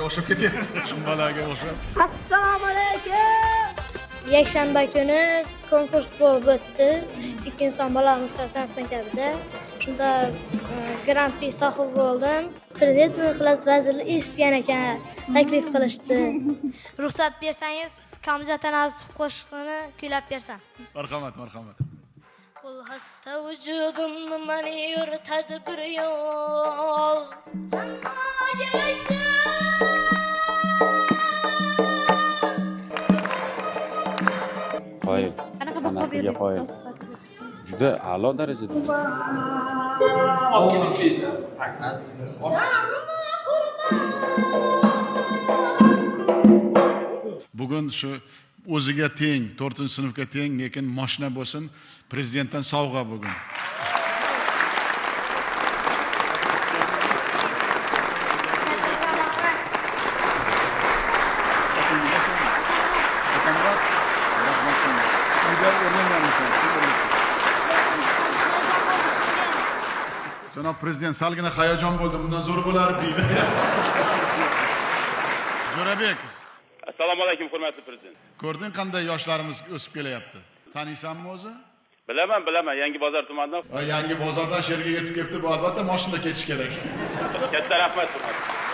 o'xshab ketyapti. Shumbalaga o'xshab. Assalomu alaykum. Yakshanba kuni konkurs bo'lib o'tdi. Ikkinchi son bolamiz san'at maktabida. Shunda Grand Prix sohibi bo'ldim. Prezident Mixlas vaziri eshitgan ekan, taklif qilishdi. Ruxsat bersangiz, Kamzat Tanasov qo'shiqini kuylab bersam. Marhamat, marhamat. Qul hasta vujudimni mani yuritadi bir yo'l. Qoyil. San'atiga qoyil. Juda a'lo darajada. Bugun shu o'ziga teng, 4-sinfga teng, lekin mashina bo'lsin, prezidentdan sovg'a bugun. Janob prezident, salgina hayajon bo'ldi, bundan zo'r bo'lardi deydi. Jo'rabek, Assalomu alaykum, hurmatli prezident. ko'rding qanday yoshlarimiz o'sib kelyapti? Taniysanmi o'zi? Bilaman, Yangi bozor tumanidan. Yangi bozordan sherga yetib kelibdi, bu albatta mashina ketish kerak. Katta rahmat, hurmatli.